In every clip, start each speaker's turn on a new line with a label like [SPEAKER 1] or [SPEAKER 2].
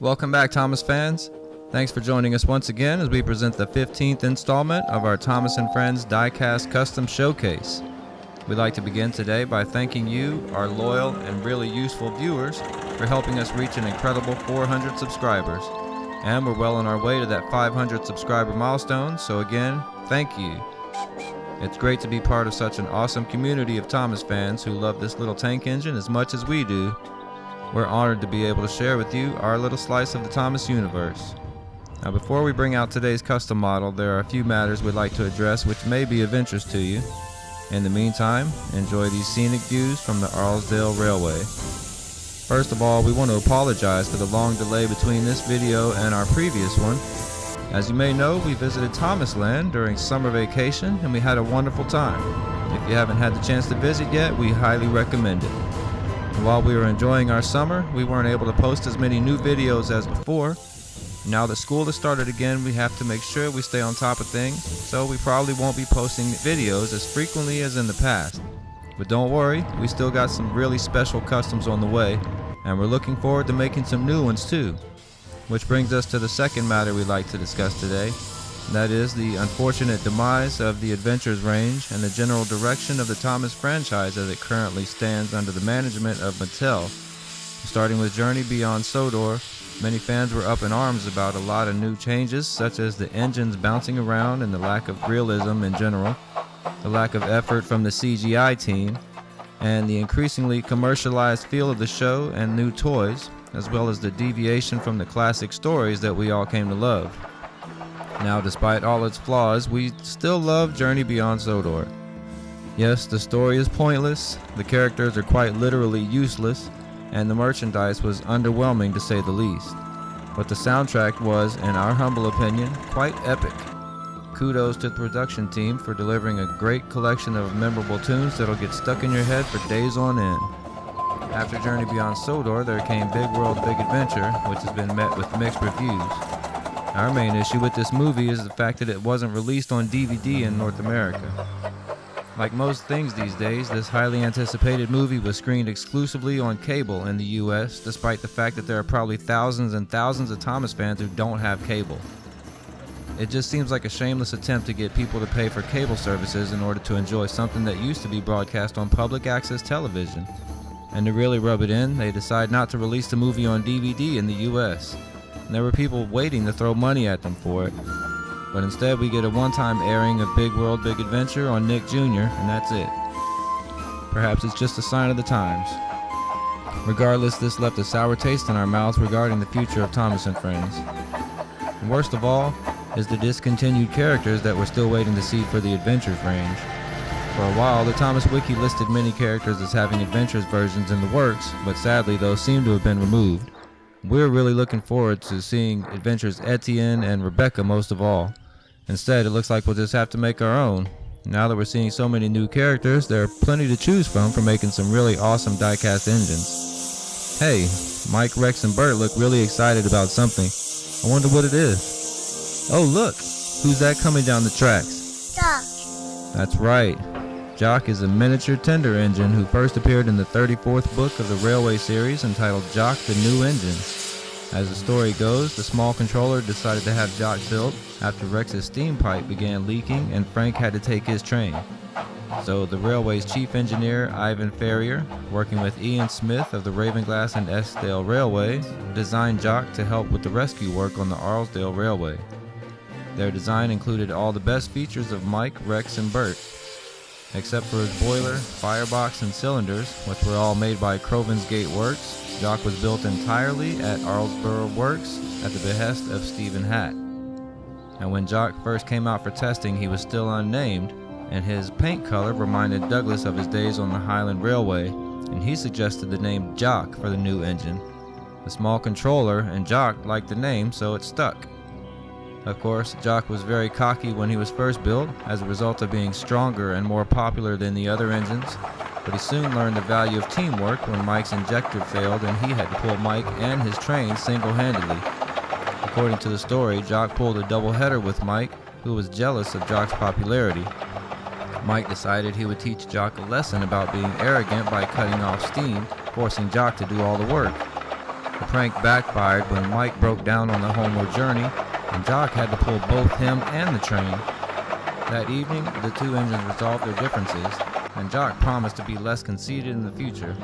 [SPEAKER 1] Welcome back, Thomas fans. Thanks for joining us once again as we present the 15th installment of our Thomas & Friends Diecast Custom Showcase. We'd like to begin today by thanking you, our loyal and really useful viewers, for helping us reach an incredible 400 subscribers. And we're well on our way to that 500 subscriber milestone, so again, thank you. It's great to be part of such an awesome community of Thomas fans who love this little tank engine as much as we do. We're honored to be able to share with you our little slice of the Thomas universe. Now, before we bring out today's custom model, there are a few matters we'd like to address which may be of interest to you. In the meantime, enjoy these scenic views from the Arlesdale Railway. First of all, we want to apologize for the long delay between this video and our previous one. As you may know, we visited Thomasland during summer vacation and we had a wonderful time. If you haven't had the chance to visit yet, we highly recommend it. While we were enjoying our summer, we weren't able to post as many new videos as before. Now that school has started again, we have to make sure we stay on top of things, so we probably won't be posting videos as frequently as in the past. But don't worry, we still got some really special customs on the way, and we're looking forward to making some new ones too. Which brings us to the second matter we'd like to discuss today. That is the unfortunate demise of the Adventures range and the general direction of the Thomas franchise as it currently stands under the management of Mattel. Starting with Journey Beyond Sodor, many fans were up in arms about a lot of new changes, such as the engines bouncing around and the lack of realism in general, the lack of effort from the CGI team, and the increasingly commercialized feel of the show and new toys, as well as the deviation from the classic stories that we all came to love. Now, despite all its flaws, we still love Journey Beyond Sodor. Yes, the story is pointless, the characters are quite literally useless, and the merchandise was underwhelming to say the least. But the soundtrack was, in our humble opinion, quite epic. Kudos to the production team for delivering a great collection of memorable tunes that'll get stuck in your head for days on end. After Journey Beyond Sodor, there came Big World Big Adventure, which has been met with mixed reviews. Our main issue with this movie is the fact that it wasn't released on DVD in North America. Like most things these days, this highly anticipated movie was screened exclusively on cable in the US, despite the fact that there are probably thousands and thousands of Thomas fans who don't have cable. It just seems like a shameless attempt to get people to pay for cable services in order to enjoy something that used to be broadcast on public access television. And to really rub it in, they decide not to release the movie on DVD in the US. And there were people waiting to throw money at them for it. But instead we get a one-time airing of Big World Big Adventure on Nick Jr., and that's it. Perhaps it's just a sign of the times. Regardless, this left a sour taste in our mouths regarding the future of Thomas & Friends. And worst of all is the discontinued characters that we're still waiting to see for the Adventures range. For a while, the Thomas Wiki listed many characters as having Adventures versions in the works, but sadly those seem to have been removed. We're really looking forward to seeing Adventures Etienne and Rebecca most of all. Instead, it looks like we'll just have to make our own. Now that we're seeing so many new characters, there are plenty to choose from for making some really awesome diecast engines. Hey, Mike, Rex, and Bert look really excited about something. I wonder what it is. Oh look, who's that coming down the tracks?
[SPEAKER 2] Jock.
[SPEAKER 1] That's right. Jock is a miniature tender engine who first appeared in the 34th book of the Railway series entitled Jock the New Engine. As the story goes, the small controller decided to have Jock built after Rex's steam pipe began leaking and Frank had to take his train. So the railway's chief engineer, Ivan Ferrier, working with Ian Smith of the Ravenglass and Eskdale Railway, designed Jock to help with the rescue work on the Arlesdale Railway. Their design included all the best features of Mike, Rex, and Bert. Except for his boiler, firebox, and cylinders, which were all made by Crovan's Gate Works, Jock was built entirely at Arlesborough Works at the behest of Stephen Hatt. And when Jock first came out for testing, he was still unnamed, and his paint color reminded Douglas of his days on the Highland Railway, and he suggested the name Jock for the new engine. The small controller and Jock liked the name, so it stuck. Of course, Jock was very cocky when he was first built, as a result of being stronger and more popular than the other engines, but he soon learned the value of teamwork when Mike's injector failed and he had to pull Mike and his train single-handedly. According to the story, Jock pulled a double-header with Mike, who was jealous of Jock's popularity. Mike decided he would teach Jock a lesson about being arrogant by cutting off steam, forcing Jock to do all the work. The prank backfired when Mike broke down on the homeward journey, and Jock had to pull both him and the train. That evening, the two engines resolved their differences, and Jock promised to be less conceited in the future.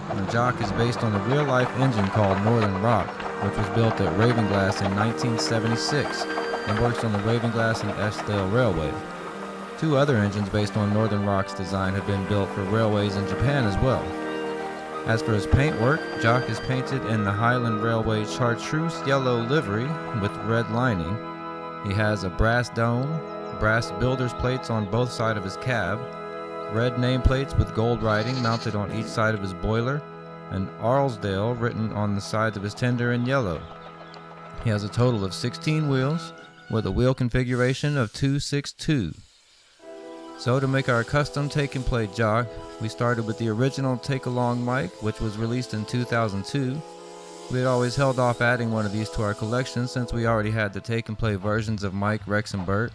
[SPEAKER 1] And the Jock is based on a real-life engine called Northern Rock, which was built at Ravenglass in 1976 and works on the Ravenglass and Eskdale Railway. Two other engines based on Northern Rock's design have been built for railways in Japan as well. As for his paintwork, Jock is painted in the Highland Railway chartreuse yellow livery with red lining. He has a brass dome, brass builder's plates on both sides of his cab, red nameplates with gold writing mounted on each side of his boiler, and Arlesdale written on the sides of his tender in yellow. He has a total of 16 wheels with a wheel configuration of 262. So to make our custom take and play Jock, we started with the original Take Along mic, which was released in 2002. We had always held off adding one of these to our collection since we already had the take and play versions of Mike, Rex, and Bert.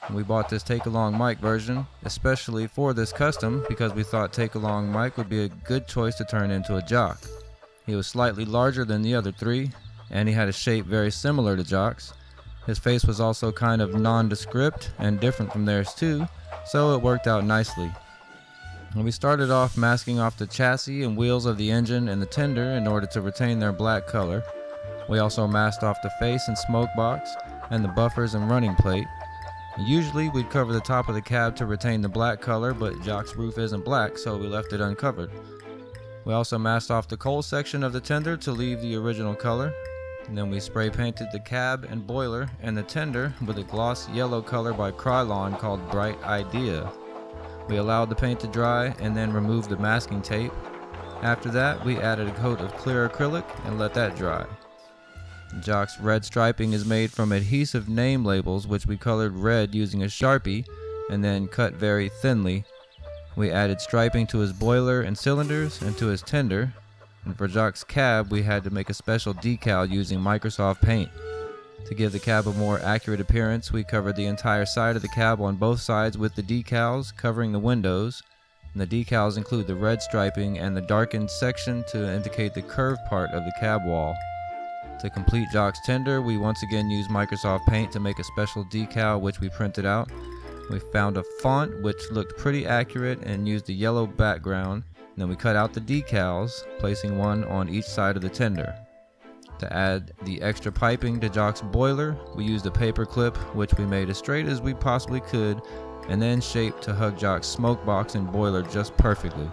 [SPEAKER 1] And we bought this Take Along mic version, especially for this custom, because we thought Take Along mic would be a good choice to turn into a Jock. He was slightly larger than the other three, and he had a shape very similar to Jock's. His face was also kind of nondescript and different from theirs too, so it worked out nicely. And we started off masking off the chassis and wheels of the engine and the tender in order to retain their black color. We also masked off the face and smoke box and the buffers and running plate. Usually we'd cover the top of the cab to retain the black color, but Jock's roof isn't black, so we left it uncovered. We also masked off the coal section of the tender to leave the original color. And then we spray painted the cab and boiler and the tender with a gloss yellow color by Krylon called Bright Idea. We allowed the paint to dry and then removed the masking tape. After that, we added a coat of clear acrylic and let that dry. Jock's red striping is made from adhesive name labels, which we colored red using a Sharpie and then cut very thinly. We added striping to his boiler and cylinders and to his tender. And for Jock's cab, we had to make a special decal using Microsoft Paint. To give the cab a more accurate appearance, we covered the entire side of the cab on both sides with the decals, covering the windows. And the decals include the red striping and the darkened section to indicate the curved part of the cab wall. To complete Jock's tender, we once again used Microsoft Paint to make a special decal which we printed out. We found a font which looked pretty accurate and used a yellow background. Then we cut out the decals, placing one on each side of the tender. To add the extra piping to Jock's boiler, we used a paper clip which we made as straight as we possibly could and then shaped to hug Jock's smoke box and boiler just perfectly.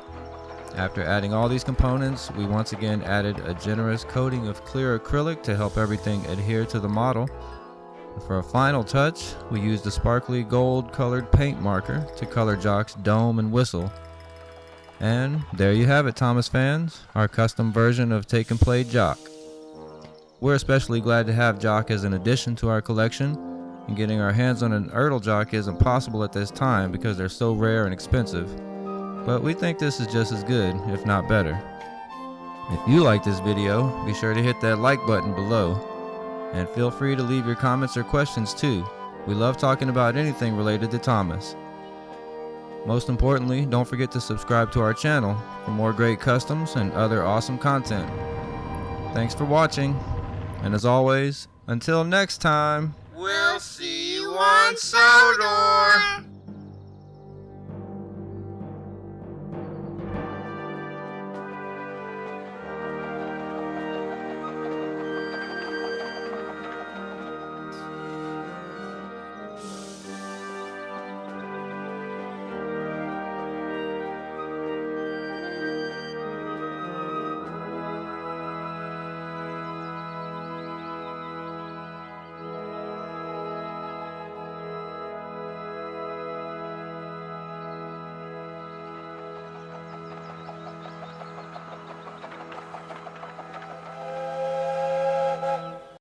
[SPEAKER 1] After adding all these components, we once again added a generous coating of clear acrylic to help everything adhere to the model. For a final touch, we used a sparkly gold colored paint marker to color Jock's dome and whistle. And there you have it, Thomas fans, our custom version of Take and Play Jock. We're especially glad to have Jock as an addition to our collection, and getting our hands on an Ertl Jock isn't possible at this time because they're so rare and expensive. But we think this is just as good, if not better. If you like this video, be sure to hit that like button below, and feel free to leave your comments or questions too. We love talking about anything related to Thomas. Most importantly, don't forget to subscribe to our channel for more great customs and other awesome content. Thanks for watching, and as always, until next time,
[SPEAKER 2] we'll see you on Sodor!